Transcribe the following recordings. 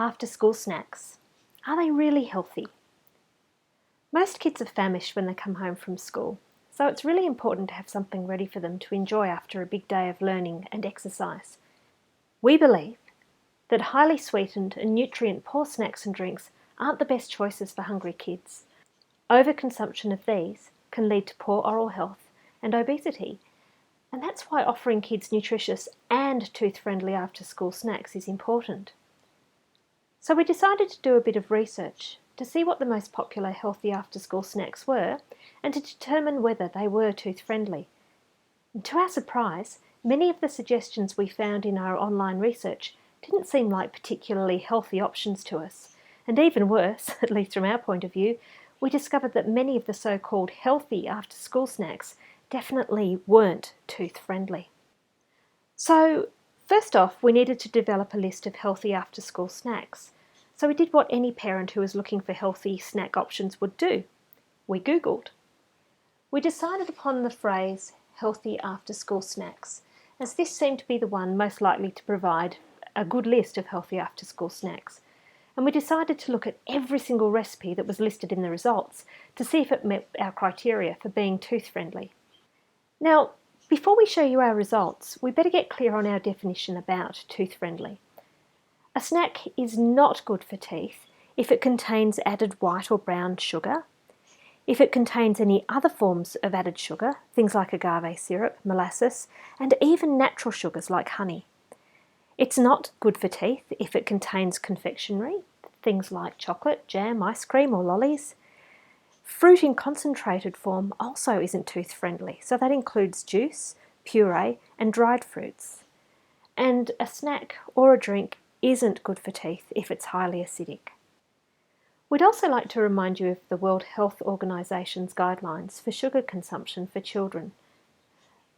after-school snacks. Are they really healthy? Most kids are famished when they come home from school, so it's really important to have something ready for them to enjoy after a big day of learning and exercise. We believe that highly sweetened and nutrient-poor snacks and drinks aren't the best choices for hungry kids. Overconsumption of these can lead to poor oral health and obesity, and that's why offering kids nutritious and tooth-friendly after-school snacks is important. So we decided to do a bit of research to see what the most popular healthy after-school snacks were and to determine whether they were tooth-friendly. And to our surprise, many of the suggestions we found in our online research didn't seem like particularly healthy options to us. And even worse, at least from our point of view, we discovered that many of the so-called healthy after-school snacks definitely weren't tooth-friendly. So, first off, we needed to develop a list of healthy after-school snacks. So we did what any parent who was looking for healthy snack options would do. We Googled. We decided upon the phrase healthy after-school snacks, as this seemed to be the one most likely to provide a good list of healthy after-school snacks. And we decided to look at every single recipe that was listed in the results to see if it met our criteria for being tooth-friendly. Now, before we show you our results, we better get clear on our definition about tooth-friendly. A snack is not good for teeth if it contains added white or brown sugar, if it contains any other forms of added sugar, things like agave syrup, molasses, and even natural sugars like honey. It's not good for teeth if it contains confectionery, things like chocolate, jam, ice cream or lollies. Fruit in concentrated form also isn't tooth-friendly, so that includes juice, puree and dried fruits. And a snack or a drink isn't good for teeth if it's highly acidic. We'd also like to remind you of the World Health Organisation's guidelines for sugar consumption for children.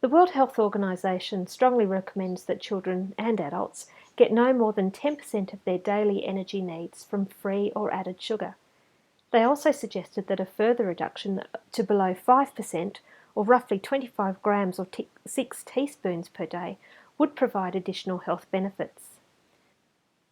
The World Health Organisation strongly recommends that children and adults get no more than 10% of their daily energy needs from free or added sugar. They also suggested that a further reduction to below 5%, or roughly 25 grams or 6 teaspoons per day, would provide additional health benefits.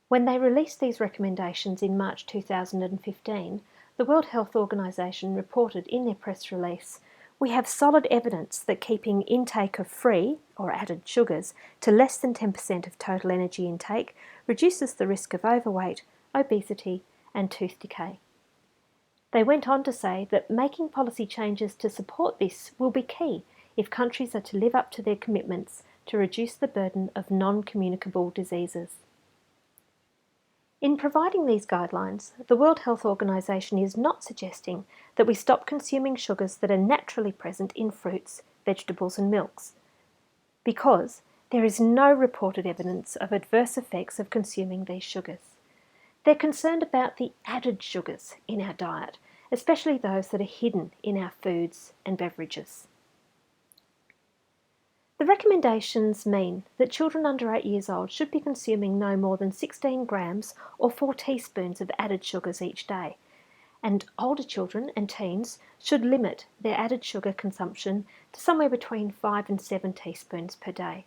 When they released these recommendations in March 2015, the World Health Organisation reported in their press release, "We have solid evidence that keeping intake of free or added sugars to less than 10% of total energy intake reduces the risk of overweight, obesity and tooth decay." They went on to say that making policy changes to support this will be key if countries are to live up to their commitments to reduce the burden of non-communicable diseases. In providing these guidelines, the World Health Organization is not suggesting that we stop consuming sugars that are naturally present in fruits, vegetables and milks, because there is no reported evidence of adverse effects of consuming these sugars. They're concerned about the added sugars in our diet, especially those that are hidden in our foods and beverages. The recommendations mean that children under 8 years old should be consuming no more than 16 grams or 4 teaspoons of added sugars each day, and older children and teens should limit their added sugar consumption to somewhere between 5 and 7 teaspoons per day.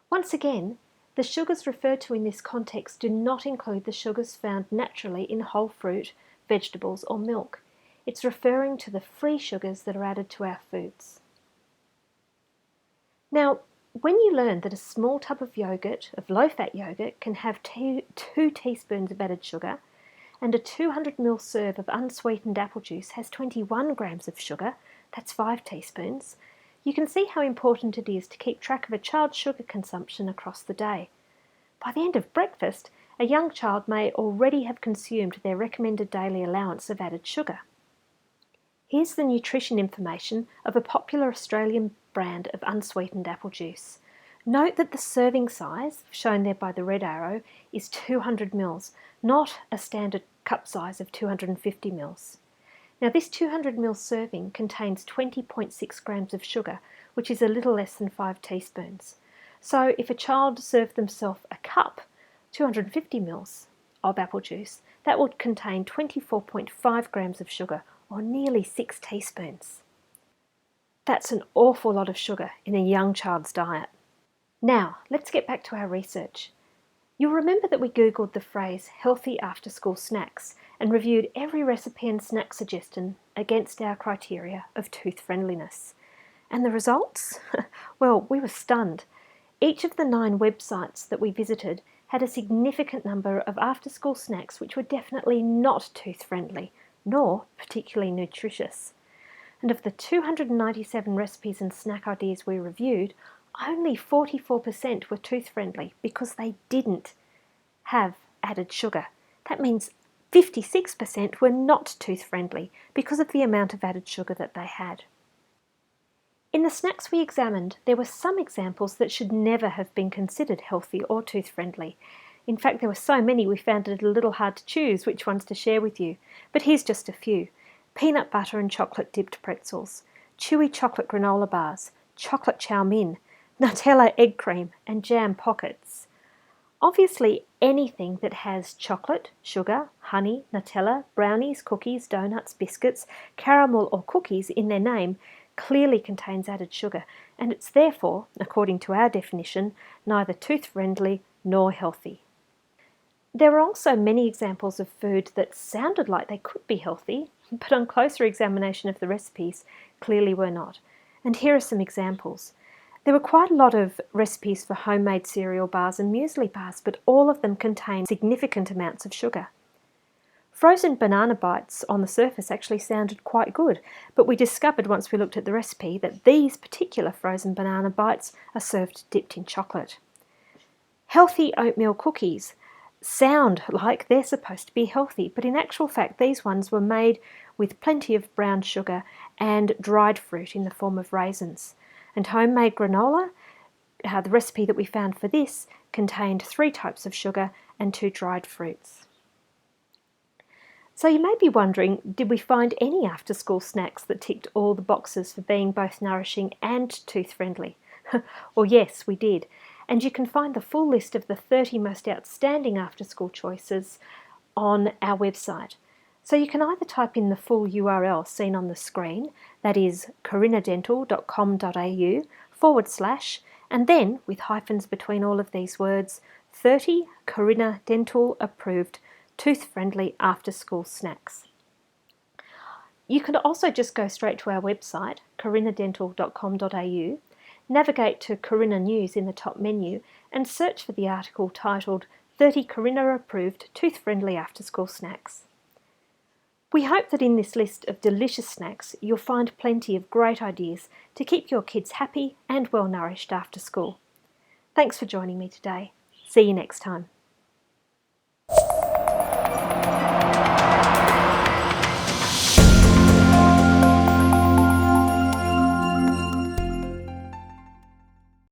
Once again, the sugars referred to in this context do not include the sugars found naturally in whole fruit, vegetables or milk. It's referring to the free sugars that are added to our foods. Now, when you learn that a small tub of yogurt, of low-fat yogurt, can have 2 teaspoons of added sugar, and a 200ml serve of unsweetened apple juice has 21 grams of sugar, that's 5 teaspoons, you can see how important it is to keep track of a child's sugar consumption across the day. By the end of breakfast, a young child may already have consumed their recommended daily allowance of added sugar. Here's the nutrition information of a popular Australian brand of unsweetened apple juice. Note that the serving size, shown there by the red arrow, is 200 ml, not a standard cup size of 250 ml. Now this 200 ml serving contains 20.6 grams of sugar, which is a little less than 5 teaspoons. So if a child served themselves a cup, 250 ml of apple juice, that would contain 24.5 grams of sugar, or nearly 6 teaspoons. That's an awful lot of sugar in a young child's diet. Now, let's get back to our research. You'll remember that we Googled the phrase healthy after school snacks and reviewed every recipe and snack suggestion against our criteria of tooth friendliness. And the results? Well, we were stunned. Each of the 9 websites that we visited had a significant number of after school snacks which were definitely not tooth friendly, nor particularly nutritious. And of the 297 recipes and snack ideas we reviewed, only 44% were tooth friendly because they didn't have added sugar. That means 56% were not tooth friendly because of the amount of added sugar that they had. In the snacks we examined, there were some examples that should never have been considered healthy or tooth friendly. In fact, there were so many we found it a little hard to choose which ones to share with you. But here's just a few. Peanut butter and chocolate dipped pretzels, chewy chocolate granola bars, chocolate chow mein, Nutella egg cream, and jam pockets. Obviously, anything that has chocolate, sugar, honey, Nutella, brownies, cookies, donuts, biscuits, caramel or cookies in their name clearly contains added sugar, and it's therefore, according to our definition, neither tooth-friendly nor healthy. There were also many examples of food that sounded like they could be healthy, but on closer examination of the recipes, clearly were not. And here are some examples. There were quite a lot of recipes for homemade cereal bars and muesli bars, but all of them contained significant amounts of sugar. Frozen banana bites on the surface actually sounded quite good, but we discovered once we looked at the recipe that these particular frozen banana bites are served dipped in chocolate. Healthy oatmeal cookies sound like they're supposed to be healthy, but in actual fact these ones were made with plenty of brown sugar and dried fruit in the form of raisins. And homemade granola, the recipe that we found for this, contained 3 types of sugar and 2 dried fruits. So you may be wondering, did we find any after-school snacks that ticked all the boxes for being both nourishing and tooth-friendly? Well, yes, we did. And you can find the full list of the 30 most outstanding after-school choices on our website. So you can either type in the full URL seen on the screen, that is corinadental.com.au/ and then, with hyphens between all of these words, 30 Corinna Dental approved tooth-friendly after-school snacks. You can also just go straight to our website, corinadental.com.au, navigate to Corinna News in the top menu and search for the article titled 30 Corinna approved tooth-friendly after-school snacks. We hope that in this list of delicious snacks you'll find plenty of great ideas to keep your kids happy and well nourished after school. Thanks for joining me today. See you next time.